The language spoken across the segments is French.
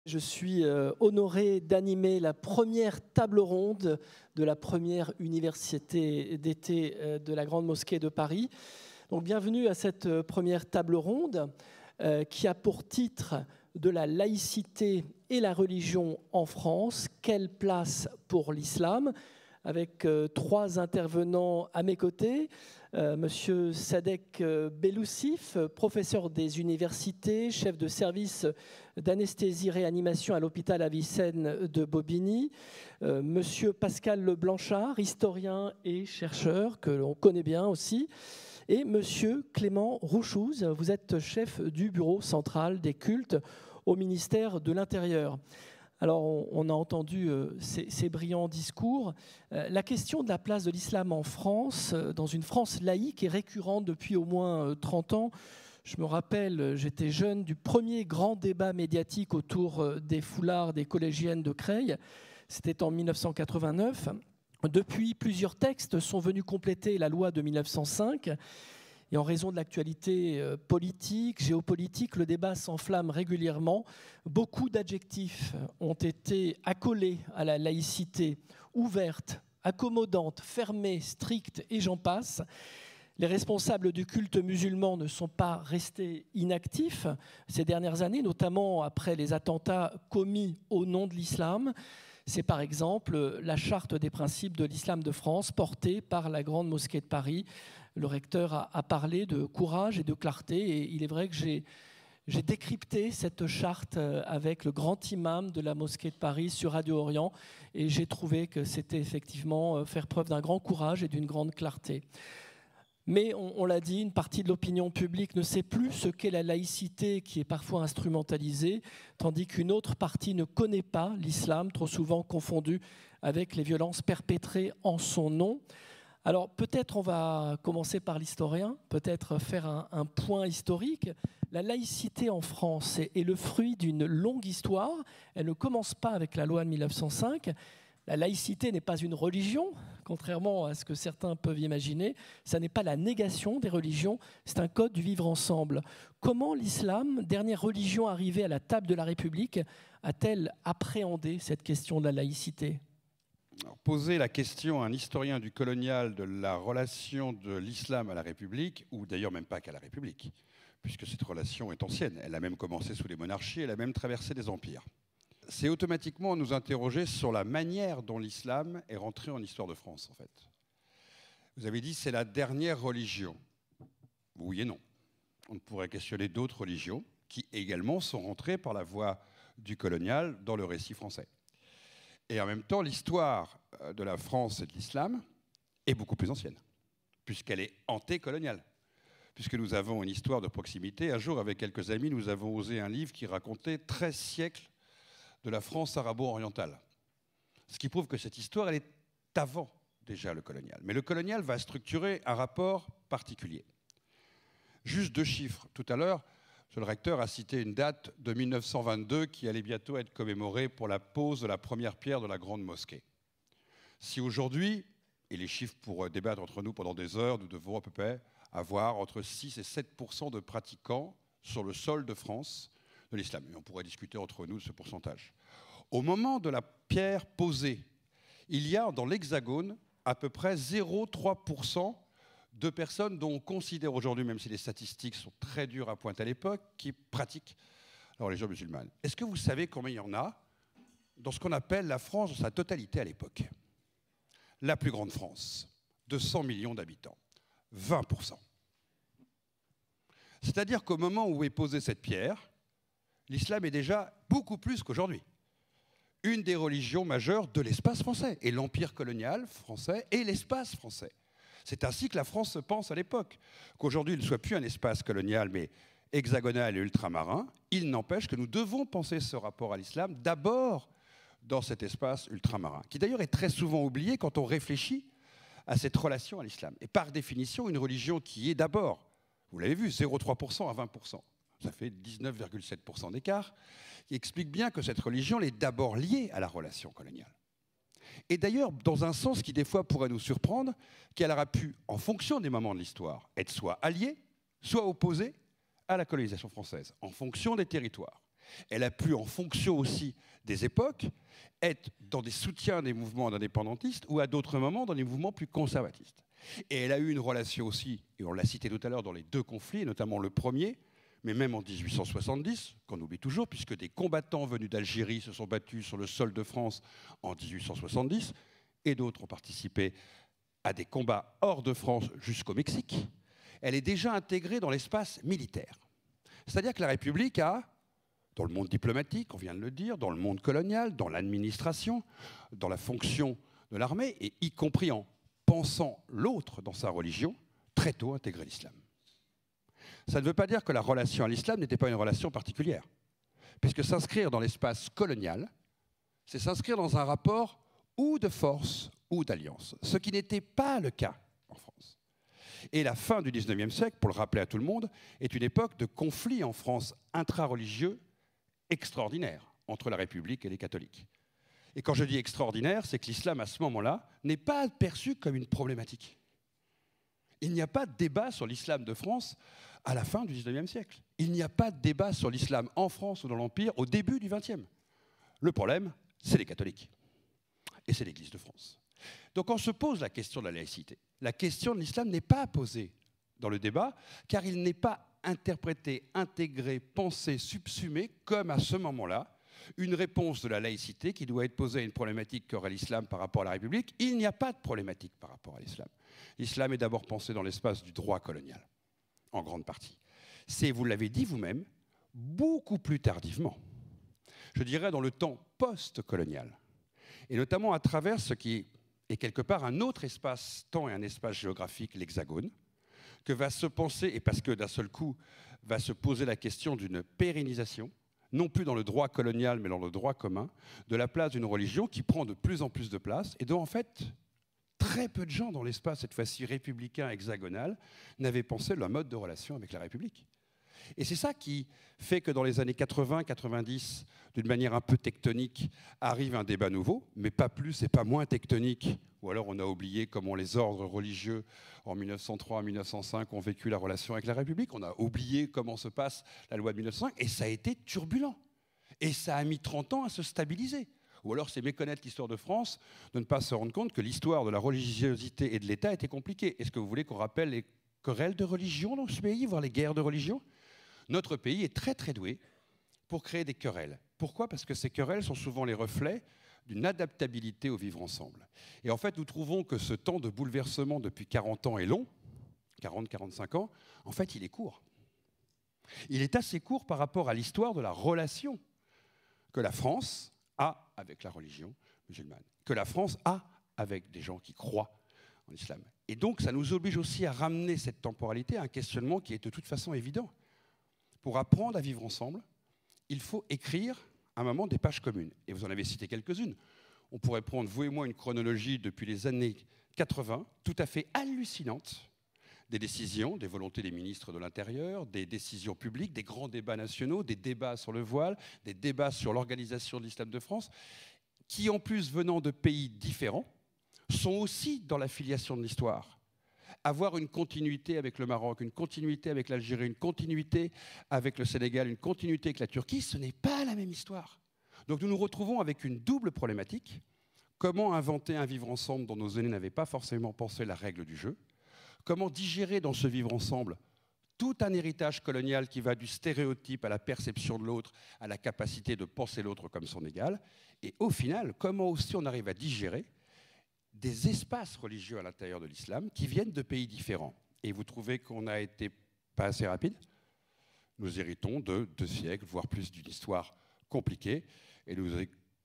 Je suis honoré d'animer la première table ronde de la première université d'été de la Grande Mosquée de Paris. Donc, bienvenue à cette première table ronde qui a pour titre « De la laïcité et la religion en France, quelle place pour l'islam ?» avec trois intervenants à mes côtés. Monsieur Sadek Beloussif, professeur des universités, chef de service d'anesthésie-réanimation à l'hôpital Avicenne de Bobigny. Monsieur Pascal Leblanchard, historien et chercheur, que l'on connaît bien aussi. Et monsieur Clément Rouchouz, vous êtes chef du bureau central des cultes au ministère de l'Intérieur. Alors, on a entendu ces brillants discours. La question de la place de l'islam en France, dans une France laïque, est récurrente depuis au moins 30 ans. Je me rappelle, j'étais jeune, du premier grand débat médiatique autour des foulards des collégiennes de Creil. C'était en 1989. Depuis, plusieurs textes sont venus compléter la loi de 1905. Et en raison de l'actualité politique, géopolitique, le débat s'enflamme régulièrement. Beaucoup d'adjectifs ont été accolés à la laïcité, ouverte, accommodante, fermée, stricte, et j'en passe. Les responsables du culte musulman ne sont pas restés inactifs ces dernières années, notamment après les attentats commis au nom de l'islam. C'est par exemple la charte des principes de l'islam de France portée par la Grande Mosquée de Paris. Le recteur a parlé de courage et de clarté et il est vrai que j'ai décrypté cette charte avec le grand imam de la Mosquée de Paris sur Radio Orient et j'ai trouvé que c'était effectivement faire preuve d'un grand courage et d'une grande clarté. Mais on l'a dit, une partie de l'opinion publique ne sait plus ce qu'est la laïcité qui est parfois instrumentalisée, tandis qu'une autre partie ne connaît pas l'islam, trop souvent confondu avec les violences perpétrées en son nom. Alors peut-être on va commencer par l'historien, peut-être faire un point historique. La laïcité en France est le fruit d'une longue histoire. Elle ne commence pas avec la loi de 1905. La laïcité n'est pas une religion, contrairement à ce que certains peuvent imaginer. Ça n'est pas la négation des religions, c'est un code du vivre ensemble. Comment l'islam, dernière religion arrivée à la table de la République, a-t-elle appréhendé cette question de la laïcité ? Alors, poser la question à un historien du colonial de la relation de l'islam à la République, ou d'ailleurs même pas qu'à la République, puisque cette relation est ancienne, elle a même commencé sous les monarchies, elle a même traversé des empires. C'est automatiquement nous interroger sur la manière dont l'islam est rentré en histoire de France, en fait. Vous avez dit c'est la dernière religion. Oui et non. On pourrait questionner d'autres religions qui également sont rentrées par la voie du colonial dans le récit français. Et en même temps, l'histoire de la France et de l'islam est beaucoup plus ancienne, puisqu'elle est antécoloniale, puisque nous avons une histoire de proximité. Un jour, avec quelques amis, nous avons osé un livre qui racontait 13 siècles de la France arabo-orientale. Ce qui prouve que cette histoire, elle est avant déjà le colonial. Mais le colonial va structurer un rapport particulier. Juste deux chiffres. Tout à l'heure, le recteur a cité une date de 1922 qui allait bientôt être commémorée pour la pose de la première pierre de la Grande Mosquée. Si aujourd'hui, et les chiffres pour débattre entre nous pendant des heures, nous devons à peu près avoir entre 6 et 7% de pratiquants sur le sol de France de l'islam. Et on pourrait discuter entre nous de ce pourcentage. Au moment de la pierre posée, il y a dans l'Hexagone à peu près 0,3% de personnes dont on considère aujourd'hui, même si les statistiques sont très dures à pointer à l'époque, qui pratiquent la religion musulmane. Est-ce que vous savez combien il y en a dans ce qu'on appelle la France dans sa totalité à l'époque? La plus grande France, de 100 millions d'habitants, 20%. C'est-à-dire qu'au moment où est posée cette pierre, l'islam est déjà beaucoup plus qu'aujourd'hui une des religions majeures de l'espace français, et l'empire colonial français et l'espace français. C'est ainsi que la France se pense à l'époque. Qu'aujourd'hui, il ne soit plus un espace colonial, mais hexagonal et ultramarin, il n'empêche que nous devons penser ce rapport à l'islam d'abord dans cet espace ultramarin, qui d'ailleurs est très souvent oublié quand on réfléchit à cette relation à l'islam. Et par définition, une religion qui est d'abord, vous l'avez vu, 0,3% à 20%. Ça fait 19,7% d'écart, qui explique bien que cette religion est d'abord liée à la relation coloniale. Et d'ailleurs, dans un sens qui des fois pourrait nous surprendre, qu'elle aura pu, en fonction des moments de l'histoire, être soit alliée, soit opposée à la colonisation française, en fonction des territoires. Elle a pu, en fonction aussi des époques, être dans des soutiens des mouvements indépendantistes ou à d'autres moments dans des mouvements plus conservatistes. Et elle a eu une relation aussi, et on l'a cité tout à l'heure, dans les deux conflits, notamment le premier, mais même en 1870, qu'on oublie toujours, puisque des combattants venus d'Algérie se sont battus sur le sol de France en 1870, et d'autres ont participé à des combats hors de France jusqu'au Mexique. Elle est déjà intégrée dans l'espace militaire. C'est-à-dire que la République a, dans le monde diplomatique, on vient de le dire, dans le monde colonial, dans l'administration, dans la fonction de l'armée, et y compris en pensant l'autre dans sa religion, très tôt intégré l'islam. Ça ne veut pas dire que la relation à l'islam n'était pas une relation particulière, puisque s'inscrire dans l'espace colonial, c'est s'inscrire dans un rapport ou de force ou d'alliance, ce qui n'était pas le cas en France. Et la fin du XIXe siècle, pour le rappeler à tout le monde, est une époque de conflit en France intra-religieux extraordinaire entre la République et les catholiques. Et quand je dis extraordinaire, c'est que l'islam, à ce moment-là, n'est pas perçu comme une problématique. Il n'y a pas de débat sur l'islam de France à la fin du XIXe siècle. Il n'y a pas de débat sur l'islam en France ou dans l'Empire au début du XXe. Le problème, c'est les catholiques. Et c'est l'Église de France. Donc on se pose la question de la laïcité. La question de l'islam n'est pas posée dans le débat, car il n'est pas interprété, intégré, pensé, subsumé, comme à ce moment-là, une réponse de la laïcité qui doit être posée à une problématique qu'aurait l'islam par rapport à la République. Il n'y a pas de problématique par rapport à l'islam. L'islam est d'abord pensé dans l'espace du droit colonial, en grande partie. C'est, vous l'avez dit vous-même, beaucoup plus tardivement, je dirais dans le temps post-colonial, et notamment à travers ce qui est quelque part un autre espace-temps et un espace géographique, l'Hexagone, que va se penser, et parce que d'un seul coup va se poser la question d'une pérennisation, non plus dans le droit colonial, mais dans le droit commun, de la place d'une religion qui prend de plus en plus de place, et dont en fait, très peu de gens dans l'espace, cette fois-ci républicain hexagonal, n'avaient pensé le mode de relation avec la République. Et c'est ça qui fait que dans les années 80-90, d'une manière un peu tectonique, arrive un débat nouveau, mais pas plus et pas moins tectonique. Ou alors on a oublié comment les ordres religieux en 1903-1905 ont vécu la relation avec la République. On a oublié comment se passe la loi de 1905 et ça a été turbulent. Et ça a mis 30 ans à se stabiliser. Ou alors c'est méconnaître l'histoire de France, de ne pas se rendre compte que l'histoire de la religiosité et de l'État était compliquée. Est-ce que vous voulez qu'on rappelle les querelles de religion dans ce pays, voire les guerres de religion ? Notre pays est très très doué pour créer des querelles. Pourquoi ? Parce que ces querelles sont souvent les reflets d'une adaptabilité au vivre ensemble. Et en fait, nous trouvons que ce temps de bouleversement depuis 40 ans est long, 40-45 ans, en fait, il est court. Il est assez court par rapport à l'histoire de la relation que la France a avec la religion musulmane, que la France a avec des gens qui croient en l'islam. Et donc, ça nous oblige aussi à ramener cette temporalité à un questionnement qui est de toute façon évident. Pour apprendre à vivre ensemble, il faut écrire à un moment des pages communes. Et vous en avez cité quelques-unes. On pourrait prendre, vous et moi, une chronologie depuis les années 80, tout à fait hallucinante, des décisions, des volontés des ministres de l'Intérieur, des décisions publiques, des grands débats nationaux, des débats sur le voile, des débats sur l'organisation de l'islam de France, qui, en plus, venant de pays différents, sont aussi dans la filiation de l'histoire. Avoir une continuité avec le Maroc, une continuité avec l'Algérie, une continuité avec le Sénégal, une continuité avec la Turquie, ce n'est pas la même histoire. Donc nous nous retrouvons avec une double problématique. Comment inventer un vivre ensemble dont nos aînés n'avaient pas forcément pensé la règle du jeu ? Comment digérer dans ce vivre ensemble tout un héritage colonial qui va du stéréotype à la perception de l'autre, à la capacité de penser l'autre comme son égal ? Et au final, comment aussi on arrive à digérer des espaces religieux à l'intérieur de l'islam qui viennent de pays différents. Et vous trouvez qu'on n'a été pas assez rapide ? Nous héritons de 2 siècles, voire plus, d'une histoire compliquée. Et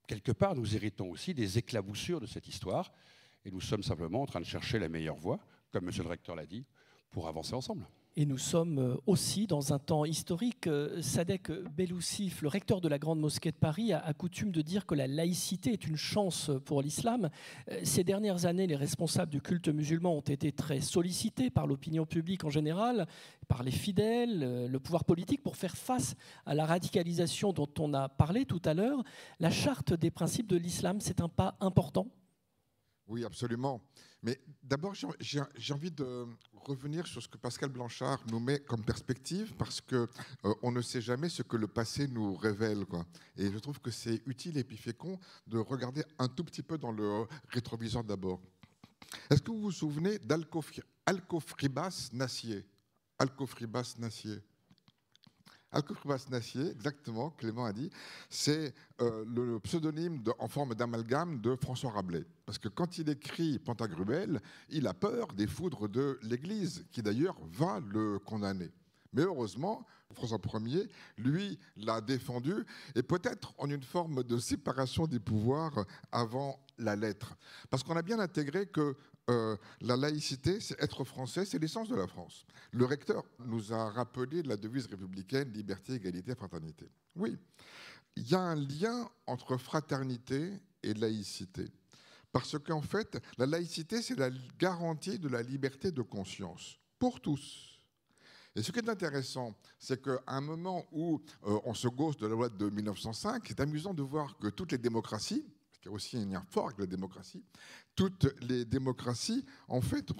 quelque part, nous héritons aussi des éclaboussures de cette histoire. Et nous sommes simplement en train de chercher la meilleure voie, comme monsieur le recteur l'a dit, pour avancer ensemble. Et nous sommes aussi dans un temps historique. Sadek Beloussif, le recteur de la Grande Mosquée de Paris, a coutume de dire que la laïcité est une chance pour l'islam. Ces dernières années, les responsables du culte musulman ont été très sollicités par l'opinion publique en général, par les fidèles, le pouvoir politique, pour faire face à la radicalisation dont on a parlé tout à l'heure. La charte des principes de l'islam, c'est un pas important ? Oui, absolument. Mais d'abord, j'ai envie de revenir sur ce que Pascal Blanchard nous met comme perspective, parce qu'on ne sait jamais ce que le passé nous révèle, quoi. Et je trouve que c'est utile et puis fécond de regarder un tout petit peu dans le rétroviseur d'abord. Est-ce que vous vous souvenez d'Alcofribas Nassier? Alcofribas Nassier. Alcofribas Nassier, exactement, Clément a dit, c'est le pseudonyme en forme d'amalgame de François Rabelais. Parce que quand il écrit Pantagruel, il a peur des foudres de l'Église, qui d'ailleurs va le condamner. Mais heureusement, François Ier, lui, l'a défendu, et peut-être en une forme de séparation des pouvoirs avant la lettre. Parce qu'on a bien intégré que la laïcité, c'est être français, c'est l'essence de la France. Le recteur nous a rappelé la devise républicaine, liberté, égalité, fraternité. Oui, il y a un lien entre fraternité et laïcité. Parce qu'en fait, la laïcité, c'est la garantie de la liberté de conscience, pour tous. Et ce qui est intéressant, c'est qu'à un moment où on se gauche de la loi de 1905, c'est amusant de voir que toutes les démocraties, parce qu'il y a aussi un lien fort avec la démocratie, toutes les démocraties, en fait,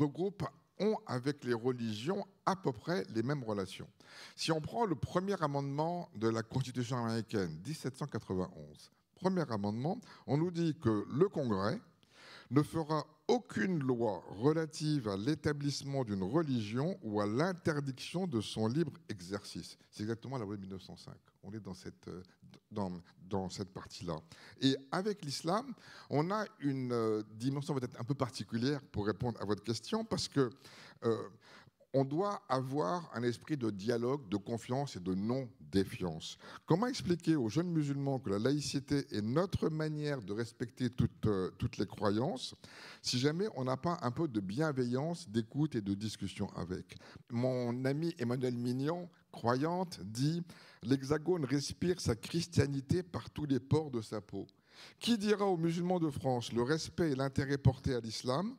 ont avec les religions à peu près les mêmes relations. Si on prend le premier amendement de la Constitution américaine, 1791, premier amendement, on nous dit que le Congrès ne fera aucune loi relative à l'établissement d'une religion ou à l'interdiction de son libre exercice. C'est exactement la loi de 1905. On est dans cette partie-là. Et avec l'islam, on a une dimension peut-être un peu particulière pour répondre à votre question, parce que on doit avoir un esprit de dialogue, de confiance et de non-défiance. Comment expliquer aux jeunes musulmans que la laïcité est notre manière de respecter toutes les croyances, si jamais on n'a pas un peu de bienveillance, d'écoute et de discussion avec? Mon ami Emmanuel Mignon, croyante, dit « L'Hexagone respire sa christianité par tous les pores de sa peau ». Qui dira aux musulmans de France le respect et l'intérêt porté à l'islam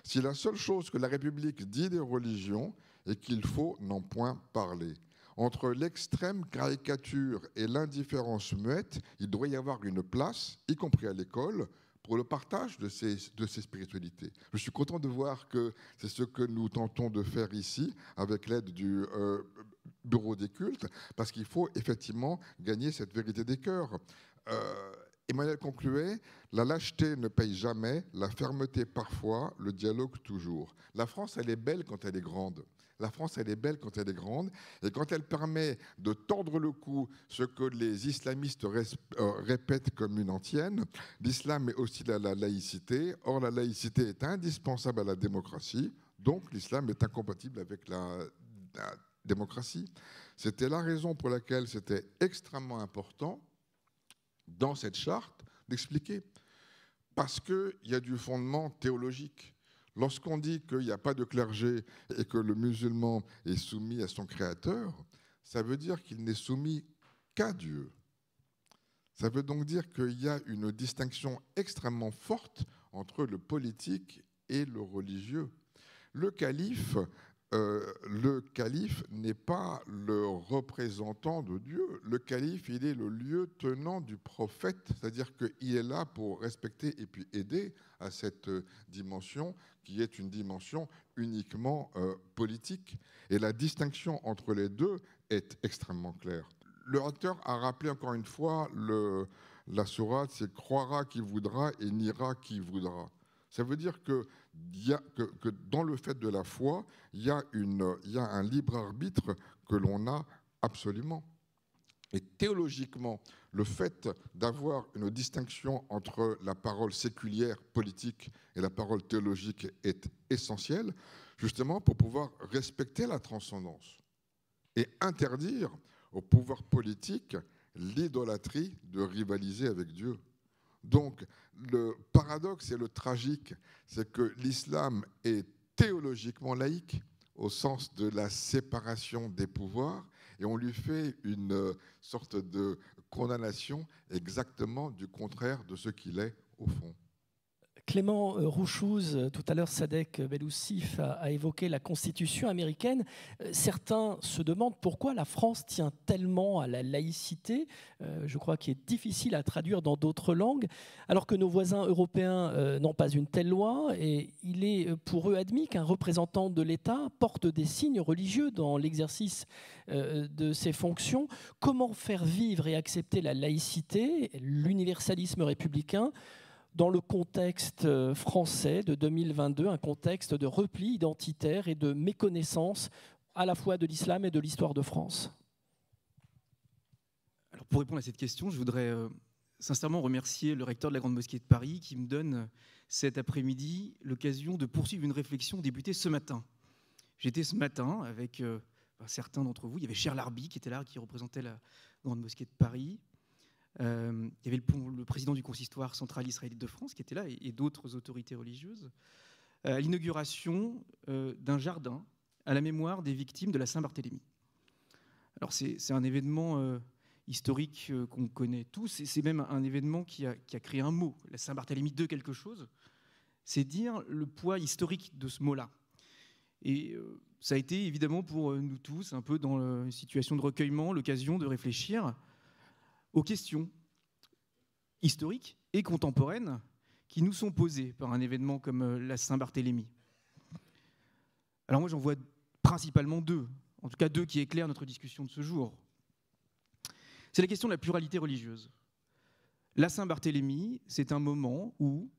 si la seule chose que la République dit des religions est qu'il faut n'en point parler? Entre l'extrême caricature et l'indifférence muette, il doit y avoir une place, y compris à l'école, pour le partage de ces spiritualités. Je suis content de voir que c'est ce que nous tentons de faire ici, avec l'aide du Bureau des cultes, parce qu'il faut effectivement gagner cette vérité des cœurs. Emmanuel concluait, la lâcheté ne paye jamais, la fermeté parfois, le dialogue toujours. La France, elle est belle quand elle est grande. La France, elle est belle quand elle est grande. Et quand elle permet de tordre le cou, ce que les islamistes répètent comme une antienne, l'islam est aussi la laïcité. Or, la laïcité est indispensable à la démocratie. Donc, l'islam est incompatible avec la démocratie. C'était la raison pour laquelle c'était extrêmement important dans cette charte d'expliquer. Parce qu'il y a du fondement théologique. Lorsqu'on dit qu'il n'y a pas de clergé et que le musulman est soumis à son créateur, ça veut dire qu'il n'est soumis qu'à Dieu. Ça veut donc dire qu'il y a une distinction extrêmement forte entre le politique et le religieux. Le calife n'est pas le représentant de Dieu. Le calife, il est le lieutenant du prophète, c'est-à-dire qu'il est là pour respecter et puis aider à cette dimension qui est une dimension uniquement politique. Et la distinction entre les deux est extrêmement claire. Le recteur a rappelé encore une fois la sourate, c'est « croira qui voudra et niera qui voudra ». Ça veut dire que dans le fait de la foi, il y a un libre arbitre que l'on a absolument. Et théologiquement, le fait d'avoir une distinction entre la parole séculière, politique, et la parole théologique est essentiel, justement pour pouvoir respecter la transcendance et interdire au pouvoir politique l'idolâtrie de rivaliser avec Dieu. Donc, le paradoxe et le tragique, c'est que l'islam est théologiquement laïque, au sens de la séparation des pouvoirs, et on lui fait une sorte de condamnation exactement du contraire de ce qu'il est au fond. Clément Rouchouz, tout à l'heure Sadek Beloussif a évoqué la Constitution américaine. Certains se demandent pourquoi la France tient tellement à la laïcité, je crois qu'il est difficile à traduire dans d'autres langues, alors que nos voisins européens n'ont pas une telle loi, et il est pour eux admis qu'un représentant de l'État porte des signes religieux dans l'exercice de ses fonctions. Comment faire vivre et accepter la laïcité, l'universalisme républicain, dans le contexte français de 2022, un contexte de repli identitaire et de méconnaissance à la fois de l'islam et de l'histoire de France? Alors pour répondre à cette question, je voudrais sincèrement remercier le recteur de la Grande Mosquée de Paris qui me donne cet après-midi l'occasion de poursuivre une réflexion débutée ce matin. J'étais ce matin avec certains d'entre vous. Il y avait Cher Larbi qui était là, qui représentait la Grande Mosquée de Paris. Il y avait le président du consistoire central israélite de France qui était là et d'autres autorités religieuses à l'inauguration d'un jardin à la mémoire des victimes de la Saint-Barthélemy. Alors c'est un événement historique qu'on connaît tous et c'est même un événement qui a créé un mot, la Saint-Barthélemy de quelque chose. C'est dire le poids historique de ce mot-là. Et ça a été évidemment pour nous tous, un peu dans une situation de recueillement, l'occasion de réfléchir aux questions historiques et contemporaines qui nous sont posées par un événement comme la Saint-Barthélemy. Alors moi j'en vois principalement deux, en tout cas deux qui éclairent notre discussion de ce jour. C'est la question de la pluralité religieuse. La Saint-Barthélemy, c'est un moment où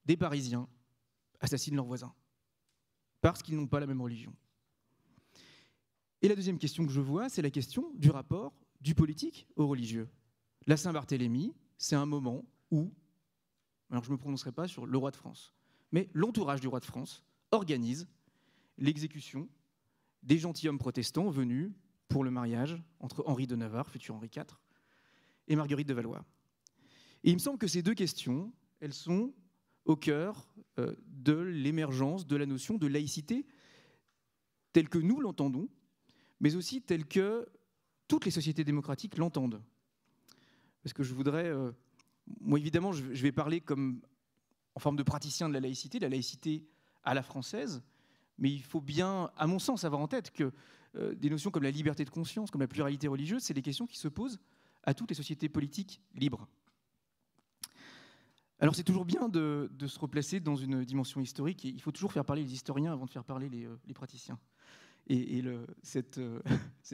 des Parisiens assassinent leurs voisins parce qu'ils n'ont pas la même religion. Et la deuxième question que je vois, c'est la question du rapport du politique au religieux. La Saint-Barthélemy, c'est un moment où, alors je ne me prononcerai pas sur le roi de France, mais l'entourage du roi de France organise l'exécution des gentilshommes protestants venus pour le mariage entre Henri de Navarre, futur Henri IV, et Marguerite de Valois. Et il me semble que ces deux questions, elles sont au cœur de l'émergence de la notion de laïcité telle que nous l'entendons, mais aussi telle que toutes les sociétés démocratiques l'entendent. Parce que je voudrais, moi évidemment, je vais parler comme en forme de praticien de la laïcité à la française, mais il faut bien, à mon sens, avoir en tête que des notions comme la liberté de conscience, comme la pluralité religieuse, c'est des questions qui se posent à toutes les sociétés politiques libres. Alors c'est toujours bien de se replacer dans une dimension historique, et il faut toujours faire parler les historiens avant de faire parler les praticiens. Et cette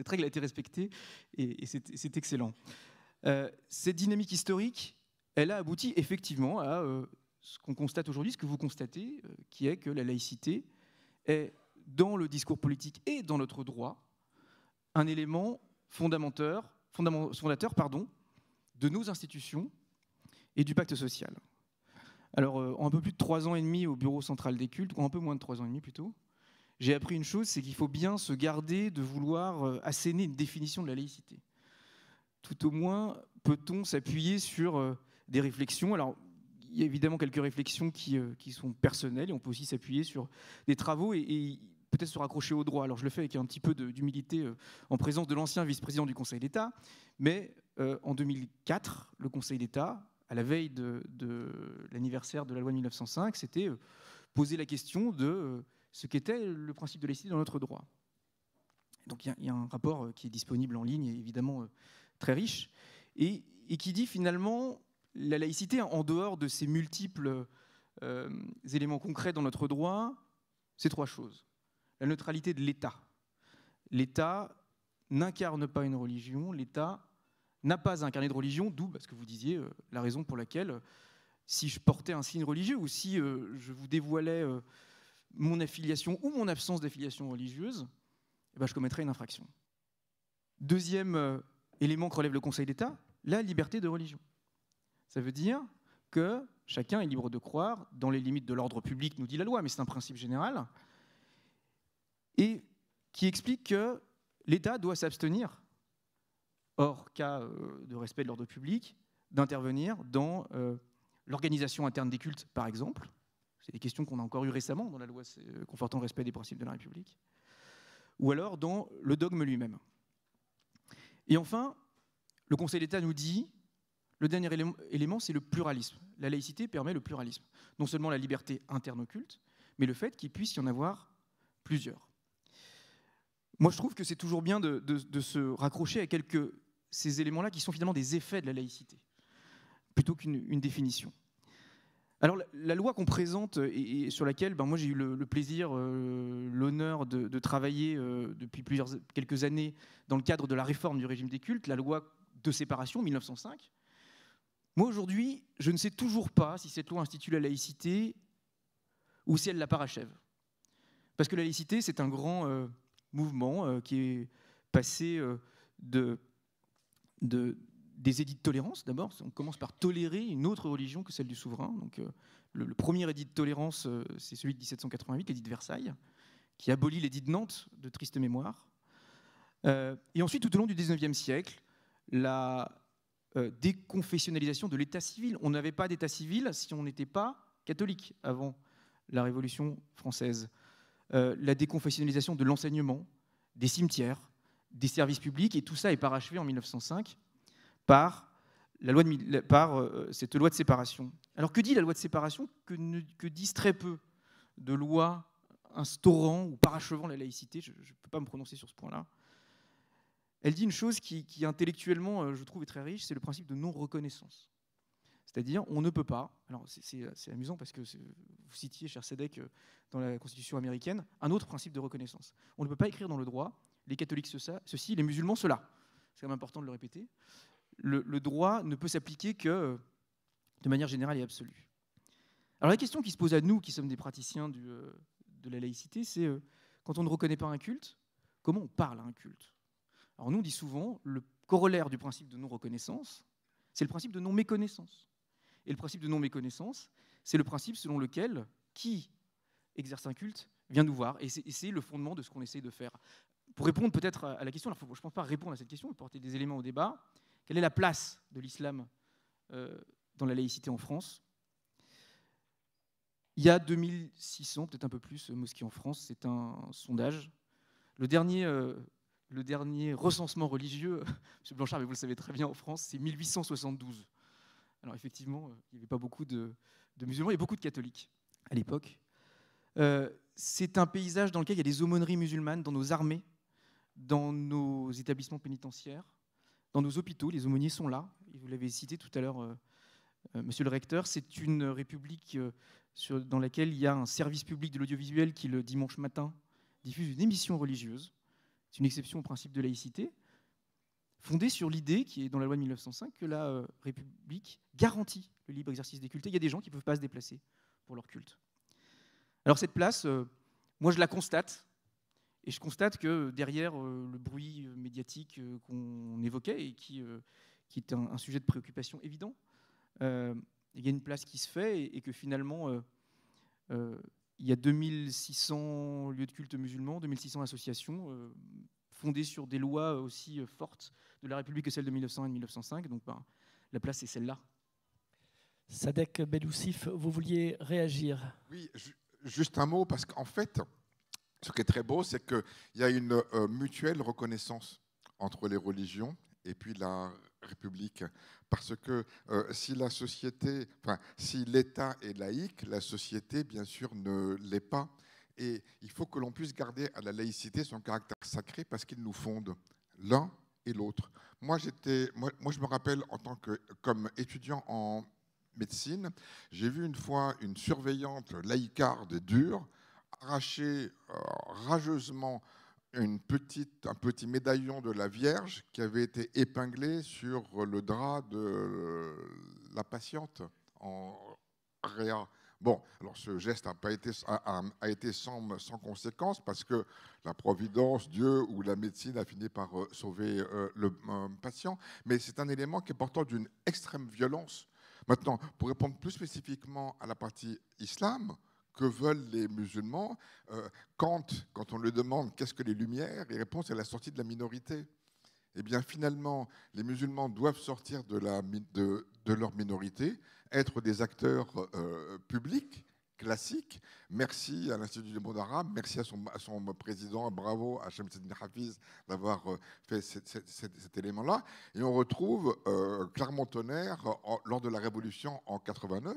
règle a été respectée, et c'est excellent. Cette dynamique historique, elle a abouti effectivement à ce qu'on constate aujourd'hui, ce que vous constatez, qui est que la laïcité est, dans le discours politique et dans notre droit, un élément fondateur de nos institutions et du pacte social. Alors, en un peu plus de 3 ans et demi au Bureau central des cultes, ou un peu moins de 3 ans et demi plutôt, j'ai appris une chose, c'est qu'il faut bien se garder de vouloir asséner une définition de la laïcité. Tout au moins, peut-on s'appuyer sur des réflexions. Alors, il y a évidemment quelques réflexions qui sont personnelles, et on peut aussi s'appuyer sur des travaux et peut-être se raccrocher au droit. Alors, je le fais avec un petit peu d'humilité en présence de l'ancien vice-président du Conseil d'État, mais en 2004, le Conseil d'État, à la veille de l'anniversaire de la loi de 1905, s'était posé la question de ce qu'était le principe de laïcité dans notre droit. Donc il y a un rapport qui est disponible en ligne, et évidemment très riche, et qui dit finalement la laïcité, en dehors de ces multiples éléments concrets dans notre droit, c'est 3 choses. La neutralité de l'État. L'État n'incarne pas une religion, l'État n'a pas à incarner de religion, d'où ce que vous disiez, la raison pour laquelle, si je portais un signe religieux ou si je vous dévoilais mon affiliation ou mon absence d'affiliation religieuse, je commettrais une infraction. Deuxième élément que relève le Conseil d'État, la liberté de religion. Ça veut dire que chacun est libre de croire dans les limites de l'ordre public, nous dit la loi, mais c'est un principe général, et qui explique que l'État doit s'abstenir, hors cas de respect de l'ordre public, d'intervenir dans l'organisation interne des cultes, par exemple. C'est des questions qu'on a encore eues récemment dans la loi confortant le respect des principes de la République. Ou alors dans le dogme lui-même. Et enfin, le Conseil d'État nous dit Le dernier élément, c'est le pluralisme. La laïcité permet le pluralisme. Non seulement la liberté interne au culte, mais le fait qu'il puisse y en avoir plusieurs. Moi, je trouve que c'est toujours bien de se raccrocher à ces éléments-là qui sont finalement des effets de la laïcité, plutôt qu'une définition. Alors, la loi qu'on présente et sur laquelle moi j'ai eu le plaisir, l'honneur de travailler depuis quelques années dans le cadre de la réforme du régime des cultes, la loi de séparation 1905. Moi, aujourd'hui, je ne sais toujours pas si cette loi institue la laïcité ou si elle la parachève. Parce que la laïcité, c'est un grand mouvement qui est passé des édits de tolérance, d'abord. On commence par tolérer une autre religion que celle du souverain. Donc, le premier édit de tolérance, c'est celui de 1788, l'édit de Versailles, qui abolit l'édit de Nantes, de triste mémoire. Et ensuite, tout au long du XIXe siècle, la déconfessionnalisation de l'état civil. On n'avait pas d'état civil si on n'était pas catholique avant la Révolution française. La déconfessionnalisation de l'enseignement, des cimetières, des services publics, et tout ça est parachevé en 1905 par cette loi de séparation. Alors que dit la loi de séparation? Que disent très peu de lois instaurant ou parachevant la laïcité? Je ne peux pas me prononcer sur ce point-là. Elle dit une chose qui intellectuellement, je trouve, est très riche, c'est le principe de non-reconnaissance. C'est-à-dire, on ne peut pas, alors c'est amusant parce que vous citiez, cher Sédèque, dans la Constitution américaine, un autre principe de reconnaissance. On ne peut pas écrire dans le droit, les catholiques ceci, les musulmans cela. C'est quand même important de le répéter. Le droit ne peut s'appliquer que de manière générale et absolue. Alors la question qui se pose à nous, qui sommes des praticiens de la laïcité, c'est quand on ne reconnaît pas un culte, comment on parle à un culte? Alors nous, on dit souvent, le corollaire du principe de non-reconnaissance, c'est le principe de non-méconnaissance. Et le principe de non-méconnaissance, c'est le principe selon lequel qui exerce un culte vient nous voir. Et c'est le fondement de ce qu'on essaie de faire. Pour répondre peut-être à la question, alors je ne pense pas répondre à cette question, mais porter des éléments au débat. Quelle est la place de l'islam dans la laïcité en France? Il y a 2600, peut-être un peu plus, mosquées en France. C'est un sondage. Le dernier recensement religieux, M. Blanchard, mais vous le savez très bien, en France, c'est 1872. Alors effectivement, il n'y avait pas beaucoup de musulmans, il y avait beaucoup de catholiques à l'époque. C'est un paysage dans lequel il y a des aumôneries musulmanes dans nos armées, dans nos établissements pénitentiaires, dans nos hôpitaux. Les aumôniers sont là, et vous l'avez cité tout à l'heure, monsieur le recteur. C'est une république dans laquelle il y a un service public de l'audiovisuel qui, le dimanche matin, diffuse une émission religieuse. C'est une exception au principe de laïcité, fondée sur l'idée, qui est dans la loi de 1905, que la République garantit le libre exercice des cultes. Et il y a des gens qui ne peuvent pas se déplacer pour leur culte. Alors cette place, moi je la constate, et je constate que derrière le bruit médiatique qu'on évoquait, et qui est un sujet de préoccupation évident, il y a une place qui se fait, et que finalement, il y a 2600 lieux de culte musulmans, 2600 associations fondées sur des lois aussi fortes de la République que celles de 1901 et de 1905. Donc la place est celle-là. Sadek Beloussif, vous vouliez réagir? Oui, juste un mot, parce qu'en fait, ce qui est très beau, c'est qu'il y a une mutuelle reconnaissance entre les religions et puis la République. Parce que si la société, si l'État est laïque, la société, bien sûr, ne l'est pas. Et il faut que l'on puisse garder à la laïcité son caractère sacré parce qu'il nous fonde l'un et l'autre. Moi, je me rappelle, comme étudiant en médecine, j'ai vu une fois une surveillante laïcarde dure arracher rageusement un petit médaillon de la Vierge qui avait été épinglé sur le drap de la patiente en réa. Bon, alors ce geste a été sans conséquence parce que la providence, Dieu ou la médecine a fini par sauver le patient, mais c'est un élément qui est porteur d'une extrême violence. Maintenant, pour répondre plus spécifiquement à la partie islam, que veulent les musulmans? Quand on lui demande qu'est-ce que les Lumières, il répond c'est la sortie de la minorité. Eh bien, finalement, les musulmans doivent sortir de leur minorité, être des acteurs publics classique. Merci à l'Institut du monde arabe, merci à son président, bravo à Shamseddine Hafiz d'avoir fait cet élément-là. Et on retrouve Clermont-Tonnerre lors de la Révolution en 89.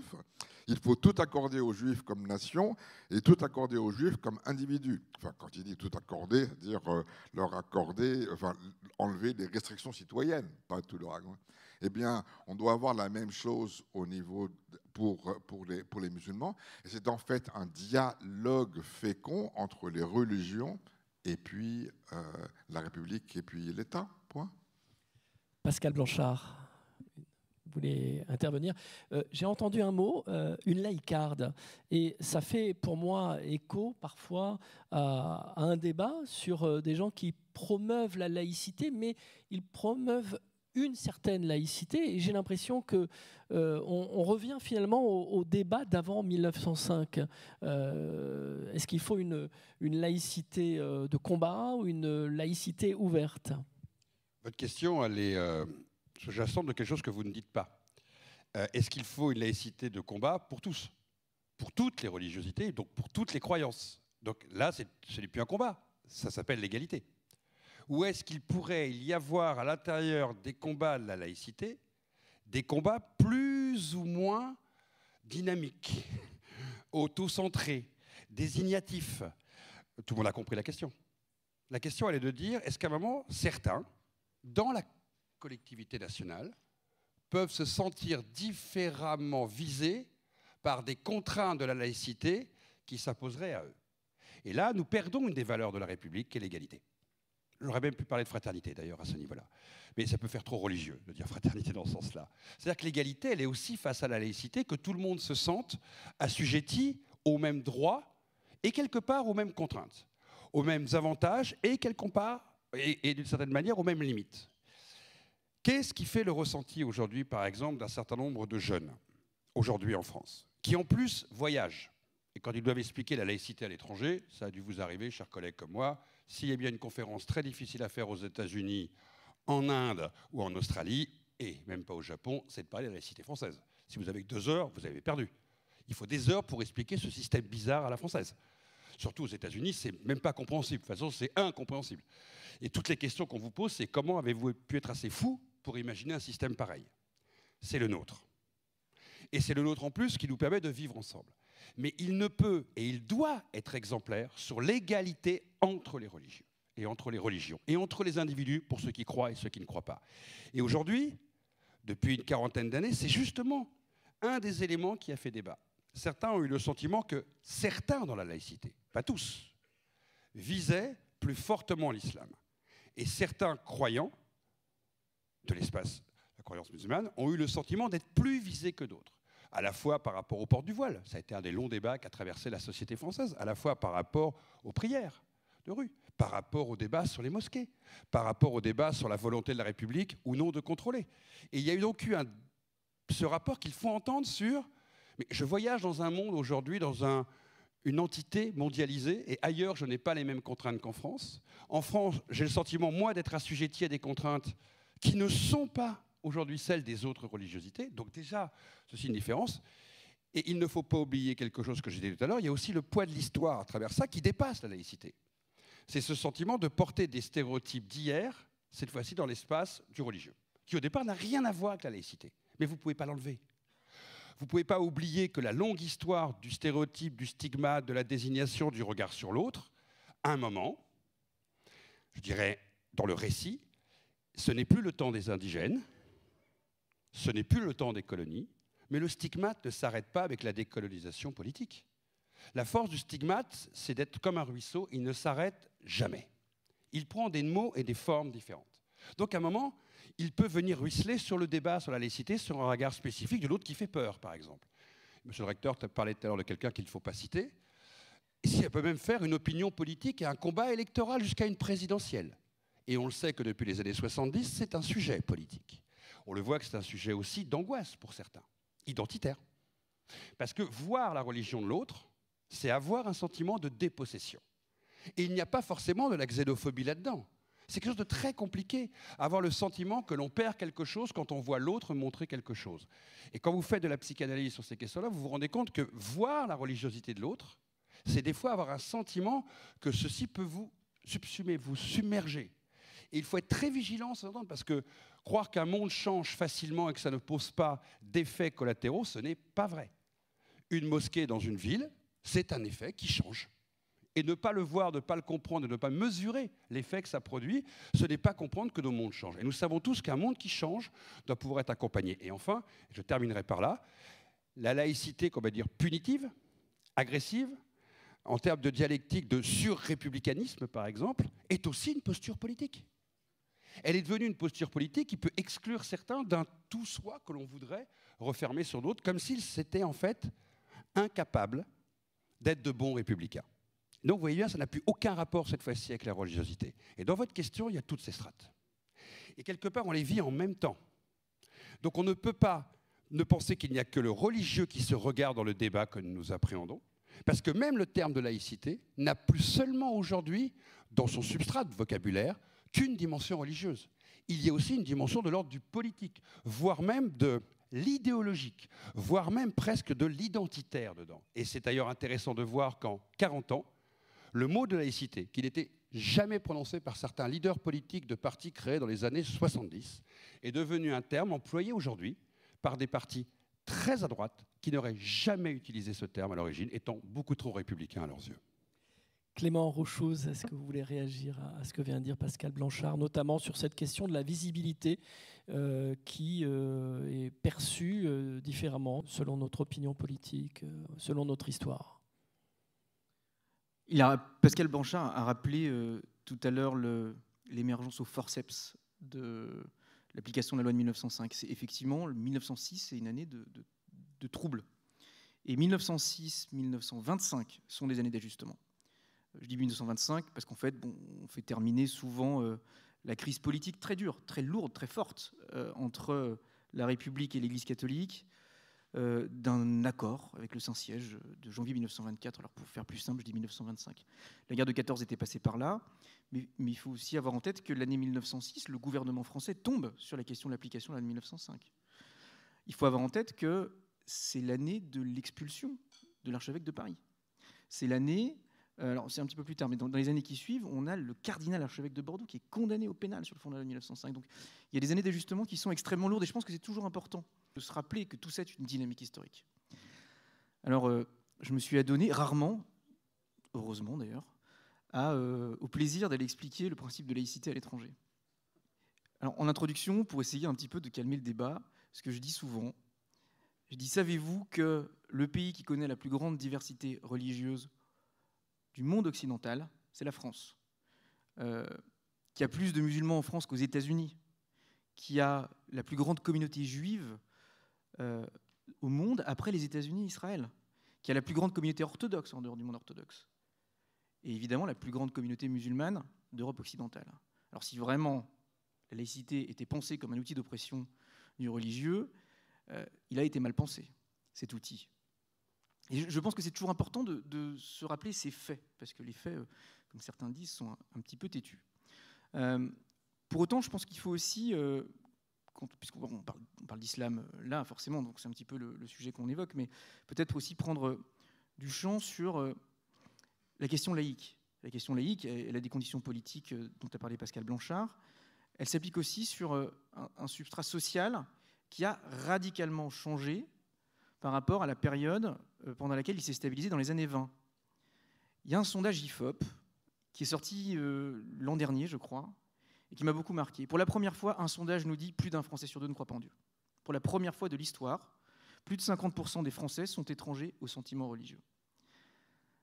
Il faut tout accorder aux Juifs comme nation et tout accorder aux Juifs comme individus. Enfin, quand il dit tout accorder, c'est-à-dire leur accorder, enfin, enlever des restrictions citoyennes, pas tout leur accorder. Eh bien, on doit avoir la même chose au niveau pour les musulmans. Et c'est en fait un dialogue fécond entre les religions et puis la République et puis l'État. Point. Pascal Blanchard, vous voulez intervenir? J'ai entendu un mot, une laïcarde, et ça fait pour moi écho parfois à un débat sur des gens qui promeuvent la laïcité, mais ils promeuvent une certaine laïcité, et j'ai l'impression que on revient finalement au débat d'avant 1905. Est-ce qu'il faut une laïcité de combat ou une laïcité ouverte? Votre question, elle est sous-jacente de quelque chose que vous ne dites pas. Est-ce qu'il faut une laïcité de combat pour tous, pour toutes les religiosités, donc pour toutes les croyances? Donc là, ce n'est plus un combat, ça s'appelle l'égalité. Ou est-ce qu'il pourrait y avoir à l'intérieur des combats de la laïcité des combats plus ou moins dynamiques, auto-centrés, désignatifs? Tout le monde a compris la question. La question, elle est de dire, est-ce qu'à un moment, certains, dans la collectivité nationale, peuvent se sentir différemment visés par des contraintes de la laïcité qui s'imposeraient à eux? Et là, nous perdons une des valeurs de la République, qui est l'égalité. J'aurais même pu parler de fraternité, d'ailleurs, à ce niveau-là. Mais ça peut faire trop religieux, de dire fraternité dans ce sens-là. C'est-à-dire que l'égalité, elle est aussi face à la laïcité, que tout le monde se sente assujetti aux mêmes droits et quelque part aux mêmes contraintes, aux mêmes avantages et quelque part, et d'une certaine manière, aux mêmes limites. Qu'est-ce qui fait le ressenti aujourd'hui, par exemple, d'un certain nombre de jeunes, aujourd'hui en France, qui en plus voyagent? Et quand ils doivent expliquer la laïcité à l'étranger, ça a dû vous arriver, chers collègues comme moi, s'il y a bien une conférence très difficile à faire aux États-Unis, en Inde ou en Australie, et même pas au Japon, c'est de parler de la laïcité française. Si vous avez que 2 heures, vous avez perdu. Il faut des heures pour expliquer ce système bizarre à la française. Surtout aux États-Unis, c'est même pas compréhensible. De toute façon, c'est incompréhensible. Et toutes les questions qu'on vous pose, c'est comment avez-vous pu être assez fou pour imaginer un système pareil? C'est le nôtre. Et c'est le nôtre en plus qui nous permet de vivre ensemble. Mais il ne peut et il doit être exemplaire sur l'égalité entre les religieux et entre les religions et entre les individus pour ceux qui croient et ceux qui ne croient pas. Et aujourd'hui, depuis une quarantaine d'années, c'est justement un des éléments qui a fait débat. Certains ont eu le sentiment que certains dans la laïcité, pas tous, visaient plus fortement l'islam. Et certains croyants de l'espace, la croyance musulmane, ont eu le sentiment d'être plus visés que d'autres. À la fois par rapport au port du voile, ça a été un des longs débats qu'a traversé la société française, à la fois par rapport aux prières de rue, par rapport au débat sur les mosquées, par rapport au débat sur la volonté de la République ou non de contrôler. Et il y a donc eu ce rapport qu'il faut entendre sur... Mais je voyage dans un monde aujourd'hui, dans une entité mondialisée, et ailleurs, je n'ai pas les mêmes contraintes qu'en France. En France, j'ai le sentiment, moi, d'être assujetti à des contraintes qui ne sont pas aujourd'hui celles des autres religiosités. Donc déjà, ceci est une différence. Et il ne faut pas oublier quelque chose que j'ai dit tout à l'heure, il y a aussi le poids de l'histoire à travers ça qui dépasse la laïcité. C'est ce sentiment de porter des stéréotypes d'hier, cette fois-ci dans l'espace du religieux, qui au départ n'a rien à voir avec la laïcité. Mais vous ne pouvez pas l'enlever. Vous ne pouvez pas oublier que la longue histoire du stéréotype, du stigmate, de la désignation, du regard sur l'autre, à un moment, je dirais, dans le récit, ce n'est plus le temps des indigènes, ce n'est plus le temps des colonies, mais le stigmate ne s'arrête pas avec la décolonisation politique. La force du stigmate, c'est d'être comme un ruisseau, il ne s'arrête jamais. Il prend des mots et des formes différentes. Donc à un moment, il peut venir ruisseler sur le débat sur la laïcité, sur un regard spécifique de l'autre qui fait peur, par exemple. Monsieur le recteur, tu as parlé tout à l'heure de quelqu'un qu'il ne faut pas citer. Ici, elle peut même faire une opinion politique et un combat électoral jusqu'à une présidentielle. Et on le sait que depuis les années 70, c'est un sujet politique. On le voit que c'est un sujet aussi d'angoisse pour certains, identitaire. Parce que voir la religion de l'autre, c'est avoir un sentiment de dépossession. Et il n'y a pas forcément de la xénophobie là-dedans. C'est quelque chose de très compliqué, avoir le sentiment que l'on perd quelque chose quand on voit l'autre montrer quelque chose. Et quand vous faites de la psychanalyse sur ces questions-là, vous vous rendez compte que voir la religiosité de l'autre, c'est des fois avoir un sentiment que ceci peut vous subsumer, vous submerger. Et il faut être très vigilant, parce que croire qu'un monde change facilement et que ça ne pose pas d'effets collatéraux, ce n'est pas vrai. Une mosquée dans une ville, c'est un effet qui change. Et ne pas le voir, ne pas le comprendre, ne pas mesurer l'effet que ça produit, ce n'est pas comprendre que nos mondes changent. Et nous savons tous qu'un monde qui change doit pouvoir être accompagné. Et enfin, je terminerai par là, la laïcité, qu'on va dire punitive, agressive, en termes de dialectique de surrépublicanisme, par exemple, est aussi une posture politique. Elle est devenue une posture politique qui peut exclure certains d'un tout-soi que l'on voudrait refermer sur d'autres, comme s'ils s'étaient en fait incapables d'être de bons républicains. Donc vous voyez bien, ça n'a plus aucun rapport cette fois-ci avec la religiosité. Et dans votre question, il y a toutes ces strates. Et quelque part, on les vit en même temps. Donc on ne peut pas ne penser qu'il n'y a que le religieux qui se regarde dans le débat que nous appréhendons, parce que même le terme de laïcité n'a plus seulement aujourd'hui, dans son substrat de vocabulaire, qu'une dimension religieuse. Il y a aussi une dimension de l'ordre du politique, voire même de l'idéologique, voire même presque de l'identitaire dedans. Et c'est d'ailleurs intéressant de voir qu'en 40 ans, le mot de laïcité, qui n'était jamais prononcé par certains leaders politiques de partis créés dans les années 70, est devenu un terme employé aujourd'hui par des partis très à droite qui n'auraient jamais utilisé ce terme à l'origine, étant beaucoup trop républicains à leurs yeux. Clément Rochouz, est-ce que vous voulez réagir à ce que vient de dire Pascal Blanchard, notamment sur cette question de la visibilité qui est perçue différemment selon notre opinion politique, selon notre histoire? Pascal Blanchard a rappelé tout à l'heure l'émergence au forceps de l'application de la loi de 1905. C'est effectivement, 1906, c'est une année de troubles. Et 1906-1925 sont des années d'ajustement. Je dis 1925 parce qu'en fait, on fait terminer souvent la crise politique très dure, très lourde, très forte entre la République et l'Église catholique, d'un accord avec le Saint-Siège de janvier 1924. Alors pour faire plus simple, je dis 1925. La guerre de 14 était passée par là, mais il faut aussi avoir en tête que l'année 1906, le gouvernement français tombe sur la question de l'application de la loi de 1905. Il faut avoir en tête que c'est l'année de l'expulsion de l'archevêque de Paris. C'est l'année, alors c'est un petit peu plus tard, mais dans les années qui suivent, on a le cardinal archevêque de Bordeaux qui est condamné au pénal sur le fond de la loi de 1905. Donc il y a des années d'ajustement qui sont extrêmement lourdes et je pense que c'est toujours important de se rappeler que tout ça est une dynamique historique. Alors, je me suis adonné rarement, heureusement d'ailleurs, au plaisir d'aller expliquer le principe de laïcité à l'étranger. Alors, en introduction, pour essayer un petit peu de calmer le débat, ce que je dis souvent, je dis, savez-vous que le pays qui connaît la plus grande diversité religieuse du monde occidental, c'est la France, qui a plus de musulmans en France qu'aux États-Unis, qui a la plus grande communauté juive au monde après les États-Unis et Israël, qui a la plus grande communauté orthodoxe en dehors du monde orthodoxe, et évidemment la plus grande communauté musulmane d'Europe occidentale. Alors si vraiment la laïcité était pensée comme un outil d'oppression du religieux, il a été mal pensé, cet outil. Et je pense que c'est toujours important de se rappeler ces faits, parce que les faits, comme certains disent, sont un petit peu têtus. Pour autant, je pense qu'il faut aussi... puisqu'on parle d'islam là, forcément, donc c'est un petit peu le sujet qu'on évoque, mais peut-être aussi prendre du champ sur la question laïque. La question laïque, elle a des conditions politiques dont a parlé Pascal Blanchard. Elle s'applique aussi sur un substrat social qui a radicalement changé par rapport à la période pendant laquelle il s'est stabilisé dans les années 20. Il y a un sondage IFOP qui est sorti l'an dernier, je crois, et qui m'a beaucoup marqué. Pour la première fois, un sondage nous dit plus d'un Français sur deux ne croit pas en Dieu. Pour la première fois de l'histoire, plus de 50% des Français sont étrangers aux sentiments religieux.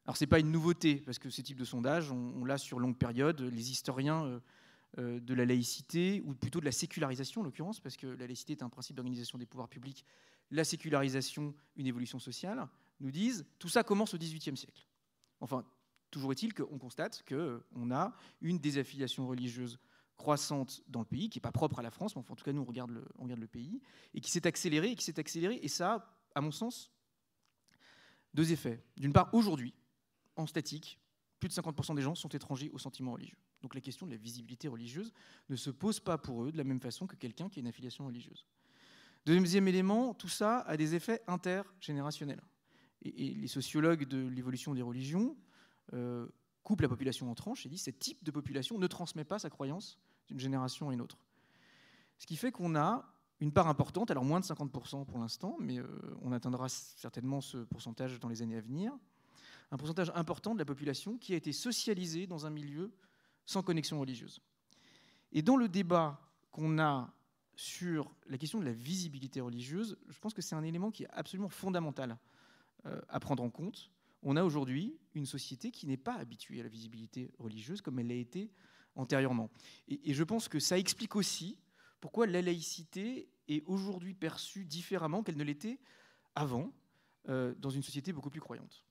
Alors, ce n'est pas une nouveauté, parce que ce type de sondage, on l'a sur longue période. Les historiens de la laïcité, ou plutôt de la sécularisation en l'occurrence, parce que la laïcité est un principe d'organisation des pouvoirs publics, la sécularisation, une évolution sociale, nous disent tout ça commence au XVIIIe siècle. Enfin, toujours est-il qu'on constate qu'on a une désaffiliation religieuse croissante dans le pays, qui n'est pas propre à la France, mais enfin, en tout cas, nous, on regarde le pays, et qui s'est accélérée, et ça a, à mon sens, deux effets. D'une part, aujourd'hui, en statique, plus de 50% des gens sont étrangers aux sentiments religieux. Donc la question de la visibilité religieuse ne se pose pas pour eux de la même façon que quelqu'un qui a une affiliation religieuse. Deuxième élément, tout ça a des effets intergénérationnels. Et les sociologues de l'évolution des religions coupent la population en tranches et disent que ce type de population ne transmet pas sa croyance d'une génération à une autre. Ce qui fait qu'on a une part importante, alors moins de 50% pour l'instant, mais on atteindra certainement ce pourcentage dans les années à venir, un pourcentage important de la population qui a été socialisée dans un milieu sans connexion religieuse. Et dans le débat qu'on a sur la question de la visibilité religieuse, je pense que c'est un élément qui est absolument fondamental à prendre en compte. On a aujourd'hui une société qui n'est pas habituée à la visibilité religieuse comme elle l'a été antérieurement. Et je pense que ça explique aussi pourquoi la laïcité est aujourd'hui perçue différemment qu'elle ne l'était avant, dans une société beaucoup plus croyante.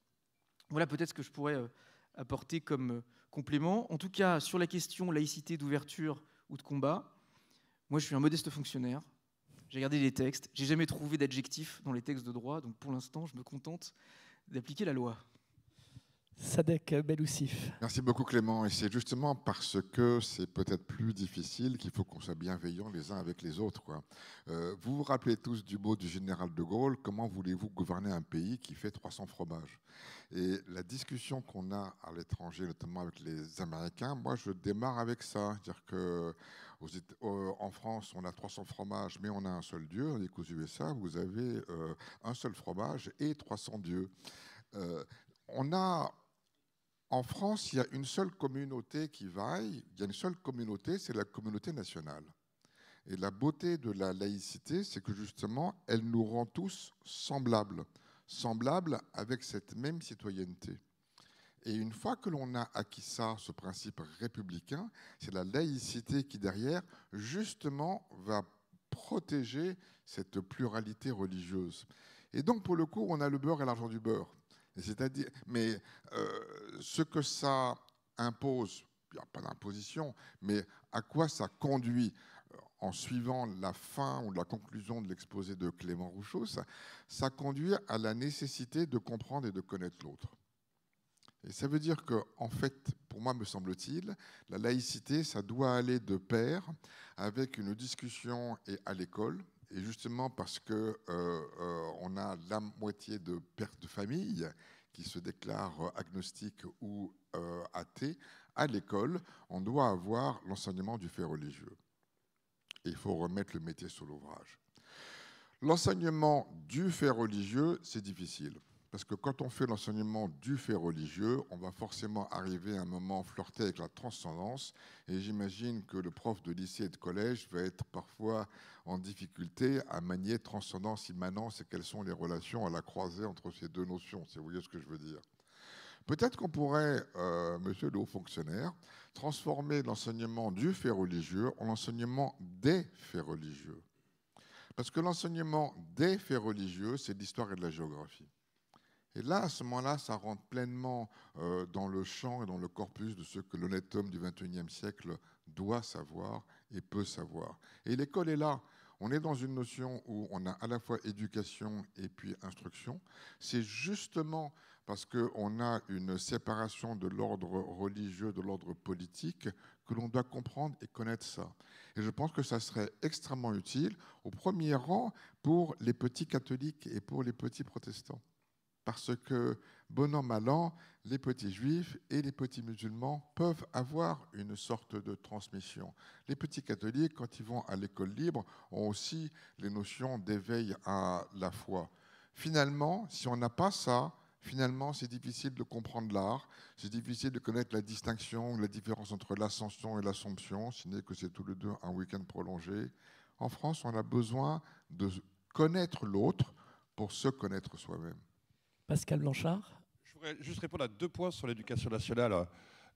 Voilà peut-être ce que je pourrais apporter comme complément. En tout cas, sur la question laïcité d'ouverture ou de combat, moi je suis un modeste fonctionnaire, j'ai regardé les textes, j'ai jamais trouvé d'adjectif dans les textes de droit, donc pour l'instant je me contente d'appliquer la loi. Sadek Beloussif. Merci beaucoup Clément, et c'est justement parce que c'est peut-être plus difficile qu'il faut qu'on soit bienveillants les uns avec les autres, quoi. Vous vous rappelez tous du mot du général de Gaulle, comment voulez-vous gouverner un pays qui fait 300 fromages? Et la discussion qu'on a à l'étranger, notamment avec les Américains, moi je démarre avec ça, c'est-à-dire que en France on a 300 fromages mais on a un seul Dieu, tandis qu'aux USA vous avez un seul fromage et 300 dieux. En France, il y a une seule communauté qui vaille, il y a une seule communauté, c'est la communauté nationale. Et la beauté de la laïcité, c'est que justement, elle nous rend tous semblables avec cette même citoyenneté. Et une fois que l'on a acquis ça, ce principe républicain, c'est la laïcité qui, derrière, justement, va protéger cette pluralité religieuse. Et donc, pour le coup, on a le beurre et l'argent du beurre. C'est-à-dire, mais ce que ça impose, il n'y a pas d'imposition, mais à quoi ça conduit en suivant la fin ou la conclusion de l'exposé de Clément Rouchot, ça conduit à la nécessité de comprendre et de connaître l'autre. Et ça veut dire que, en fait, pour moi, me semble-t-il, la laïcité, ça doit aller de pair avec une discussion et à l'école. Et justement parce que on a la moitié de pères de famille qui se déclarent agnostiques ou athées, à l'école, on doit avoir l'enseignement du fait religieux. Et il faut remettre le métier sur l'ouvrage. L'enseignement du fait religieux, c'est difficile. Parce que quand on fait l'enseignement du fait religieux, on va forcément arriver à un moment flirter avec la transcendance. Et j'imagine que le prof de lycée et de collège va être parfois en difficulté à manier transcendance, immanence et quelles sont les relations à la croisée entre ces deux notions, si vous voyez ce que je veux dire. Peut-être qu'on pourrait, monsieur le haut fonctionnaire, transformer l'enseignement du fait religieux en l'enseignement des faits religieux. Parce que l'enseignement des faits religieux, c'est de l'histoire et de la géographie. Et là, à ce moment-là, ça rentre pleinement dans le champ et dans le corpus de ce que l'honnête homme du XXIe siècle doit savoir et peut savoir. Et l'école est là. On est dans une notion où on a à la fois éducation et puis instruction. C'est justement parce qu'on a une séparation de l'ordre religieux, de l'ordre politique, que l'on doit comprendre et connaître ça. Et je pense que ça serait extrêmement utile, au premier rang, pour les petits catholiques et pour les petits protestants. Parce que, bon an, mal an, les petits juifs et les petits musulmans peuvent avoir une sorte de transmission. Les petits catholiques, quand ils vont à l'école libre, ont aussi les notions d'éveil à la foi. Finalement, si on n'a pas ça, finalement, c'est difficile de comprendre l'art, c'est difficile de connaître la distinction, la différence entre l'ascension et l'assomption, si n'est que c'est tous les deux un week-end prolongé. En France, on a besoin de connaître l'autre pour se connaître soi-même. Pascal Blanchard. Je voudrais juste répondre à 2 points sur l'éducation nationale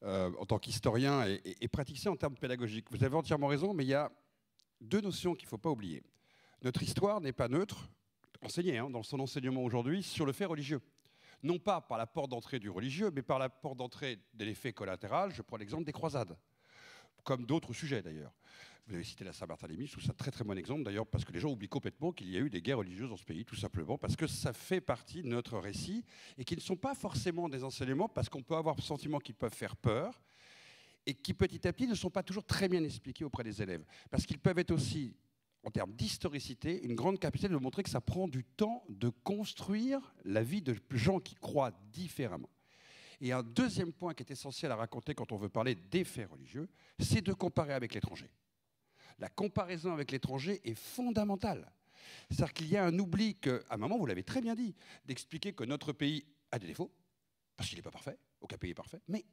en tant qu'historien et praticien en termes pédagogiques. Vous avez entièrement raison, mais il y a 2 notions qu'il ne faut pas oublier. Notre histoire n'est pas neutre, enseignée dans son enseignement aujourd'hui, sur le fait religieux. Non pas par la porte d'entrée du religieux, mais par la porte d'entrée de l'effet collatéral. Je prends l'exemple des croisades, comme d'autres sujets d'ailleurs. Vous avez cité la Saint-Barthélemy, je trouve ça très très bon exemple d'ailleurs, parce que les gens oublient complètement qu'il y a eu des guerres religieuses dans ce pays, tout simplement, parce que ça fait partie de notre récit, et qui ne sont pas forcément des enseignements, parce qu'on peut avoir le sentiment qu'ils peuvent faire peur, et qui petit à petit ne sont pas toujours très bien expliqués auprès des élèves. Parce qu'ils peuvent être aussi, en termes d'historicité, une grande capacité de montrer que ça prend du temps de construire la vie de gens qui croient différemment. Et un deuxième point qui est essentiel à raconter quand on veut parler des faits religieux, c'est de comparer avec l'étranger. La comparaison avec l'étranger est fondamentale. C'est-à-dire qu'il y a un oubli qu'à un moment, vous l'avez très bien dit, d'expliquer que notre pays a des défauts, parce qu'il n'est pas parfait, aucun pays est parfait, mais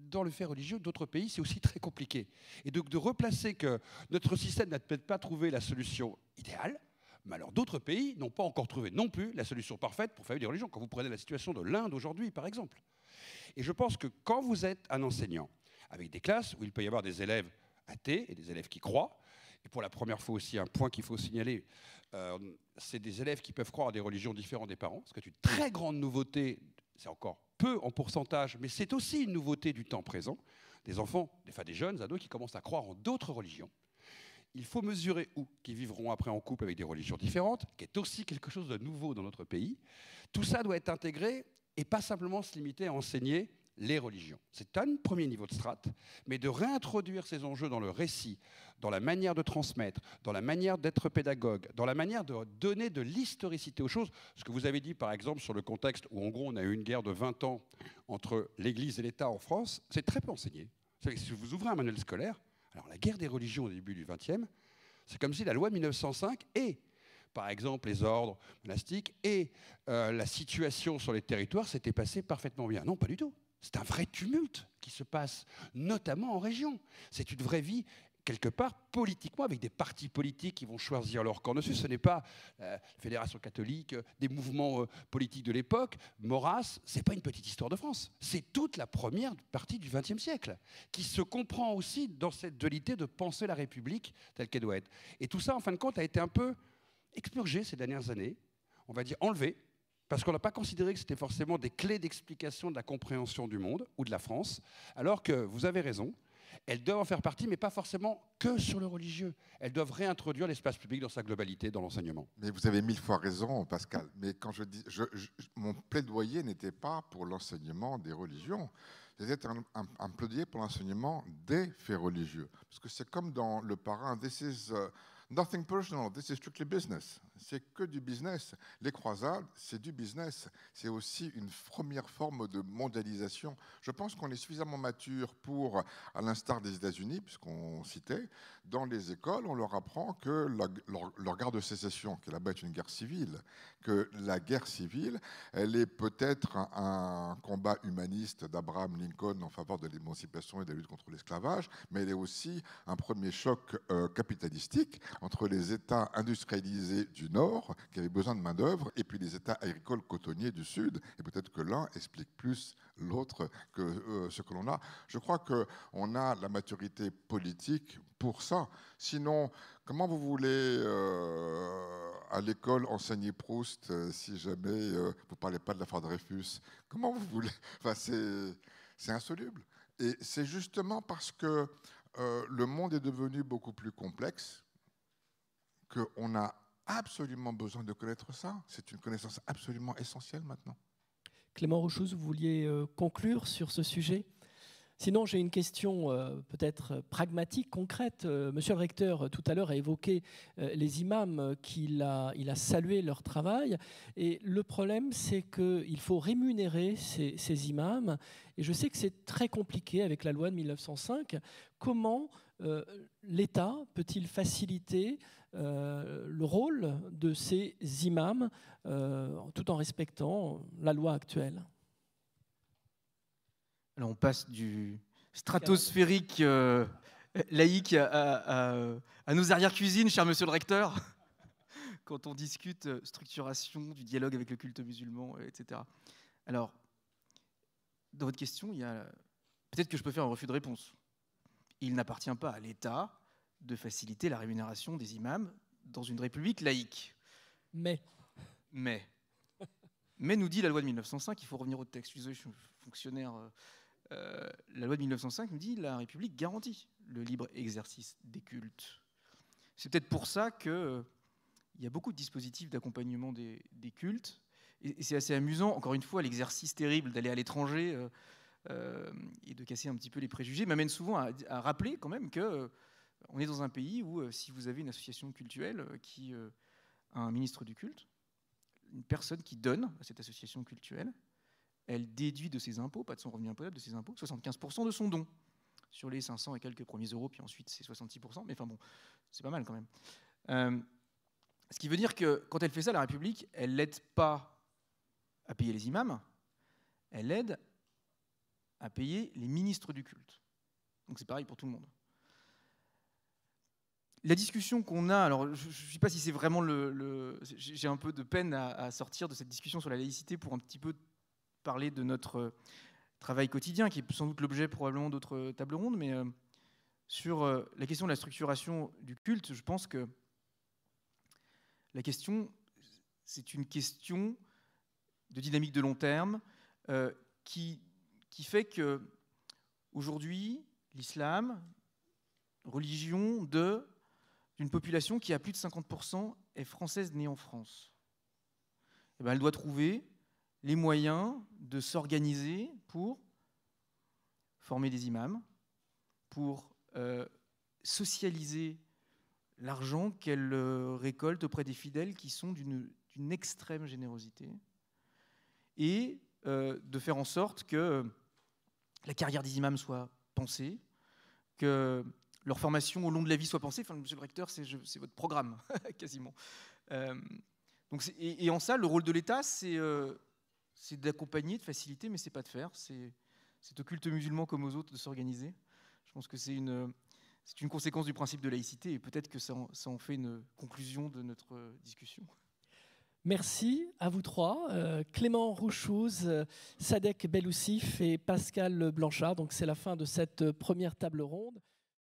dans le fait religieux d'autres pays, c'est aussi très compliqué. Et donc de replacer que notre système n'a peut-être pas trouvé la solution idéale, mais alors d'autres pays n'ont pas encore trouvé non plus la solution parfaite pour faire des religions. Quand vous prenez la situation de l'Inde aujourd'hui, par exemple. Et je pense que quand vous êtes un enseignant, avec des classes où il peut y avoir des élèves athées et des élèves qui croient, et pour la première fois aussi, un point qu'il faut signaler, c'est des élèves qui peuvent croire à des religions différentes des parents, ce qui est une très grande nouveauté, c'est encore peu en pourcentage, mais c'est aussi une nouveauté du temps présent, des enfants, des jeunes ados qui commencent à croire en d'autres religions. Il faut mesurer où, qui vivront après en couple avec des religions différentes, qui est aussi quelque chose de nouveau dans notre pays. Tout ça doit être intégré et pas simplement se limiter à enseigner les religions. C'est un premier niveau de strate, mais de réintroduire ces enjeux dans le récit, dans la manière de transmettre, dans la manière d'être pédagogue, dans la manière de donner de l'historicité aux choses. Ce que vous avez dit, par exemple, sur le contexte où, en gros, on a eu une guerre de 20 ans entre l'Église et l'État en France, c'est très peu enseigné. Si vous ouvrez un manuel scolaire, alors la guerre des religions au début du XXe, c'est comme si la loi de 1905 et par exemple les ordres monastiques et la situation sur les territoires s'étaient passées parfaitement bien. Non, pas du tout. C'est un vrai tumulte qui se passe, notamment en région. C'est une vraie vie, quelque part, politiquement, avec des partis politiques qui vont choisir leur camp dessus. Ce n'est pas la Fédération catholique, des mouvements politiques de l'époque. Maurras, ce n'est pas une petite histoire de France. C'est toute la première partie du XXe siècle, qui se comprend aussi dans cette dualité de penser la République telle qu'elle doit être. Et tout ça, en fin de compte, a été un peu expurgé ces dernières années, on va dire enlevé, parce qu'on n'a pas considéré que c'était forcément des clés d'explication de la compréhension du monde ou de la France, alors que vous avez raison, elles doivent en faire partie, mais pas forcément que sur le religieux. Elles doivent réintroduire l'espace public dans sa globalité, dans l'enseignement. Mais vous avez 1000 fois raison, Pascal. Mais quand je dis, mon plaidoyer n'était pas pour l'enseignement des religions. C'était un plaidoyer pour l'enseignement des faits religieux. Parce que c'est comme dans Le Parrain, this is nothing personal, this is strictly business. C'est que du business. Les croisades, c'est du business. C'est aussi une première forme de mondialisation. Je pense qu'on est suffisamment mature pour, à l'instar des États-Unis, puisqu'on citait, dans les écoles, on leur apprend que leur guerre de sécession, qui là-bas est une guerre civile, que la guerre civile, elle est peut-être un combat humaniste d'Abraham Lincoln en faveur de l'émancipation et de la lutte contre l'esclavage, mais elle est aussi un premier choc capitalistique entre les États industrialisés du Nord, qui avaient besoin de main-d'œuvre, et puis les États agricoles cotonniers du Sud. Et peut-être que l'un explique plus l'autre que ce que l'on a. Je crois qu'on a la maturité politique pour ça. Sinon, comment vous voulez à l'école enseigner Proust si jamais vous ne parlez pas de l'affaire Dreyfus? Comment vous voulez? Enfin, c'est insoluble. Et c'est justement parce que le monde est devenu beaucoup plus complexe qu'on a absolument besoin de connaître ça. C'est une connaissance absolument essentielle maintenant. Clément Rochouz, vous vouliez conclure sur ce sujet? Sinon, j'ai une question peut-être pragmatique, concrète. Monsieur le recteur, tout à l'heure, a évoqué les imams il a salué leur travail. Et le problème, c'est qu'il faut rémunérer ces imams. Et je sais que c'est très compliqué avec la loi de 1905. Comment l'État peut-il faciliter le rôle de ces imams tout en respectant la loi actuelle? Alors on passe du stratosphérique laïque à nos arrière-cuisines, cher monsieur le recteur, quand on discute structuration du dialogue avec le culte musulman, etc. Alors, dans votre question, il y a peut-être que je peux faire un refus de réponse. Il n'appartient pas à l'État de faciliter la rémunération des imams dans une république laïque. Mais nous dit la loi de 1905, il faut revenir au texte, je suis fonctionnaire... la loi de 1905 nous dit la République garantit le libre exercice des cultes. C'est peut-être pour ça qu'il y a beaucoup de dispositifs d'accompagnement des cultes. Et c'est assez amusant, encore une fois, l'exercice terrible d'aller à l'étranger et de casser un petit peu les préjugés, m'amène souvent à rappeler quand même qu'on est dans un pays où si vous avez une association cultuelle qui a un ministre du culte, une personne qui donne à cette association cultuelle, elle déduit de ses impôts, pas de son revenu imposable, de ses impôts, 75% de son don. Sur les 500 et quelques premiers euros, puis ensuite c'est 66%, mais enfin bon, c'est pas mal quand même. Ce qui veut dire que quand elle fait ça, la République, elle l'aide pas à payer les imams, elle aide à payer les ministres du culte. Donc c'est pareil pour tout le monde. La discussion qu'on a, alors je ne sais pas si c'est vraiment j'ai un peu de peine à sortir de cette discussion sur la laïcité pour un petit peu parler de notre travail quotidien, qui est sans doute l'objet probablement d'autres tables rondes, mais sur la question de la structuration du culte, je pense que la question, c'est une question de dynamique de long terme qui fait que aujourd'hui, l'islam, religion d'une population qui a plus de 50% est française née en France, et bien elle doit trouver les moyens de s'organiser pour former des imams, pour socialiser l'argent qu'elle récolte auprès des fidèles qui sont d'une extrême générosité, et de faire en sorte que la carrière des imams soit pensée, que leur formation au long de la vie soit pensée. Enfin, monsieur le recteur, c'est votre programme, quasiment. Et en ça, le rôle de l'État, c'est d'accompagner, de faciliter, mais c'est pas de faire. C'est au culte musulman comme aux autres de s'organiser. Je pense que c'est une conséquence du principe de laïcité, et peut-être que ça en fait une conclusion de notre discussion. Merci à vous trois, Clément Rouchouz, Sadek Beloussif et Pascal Blanchard. Donc c'est la fin de cette première table ronde.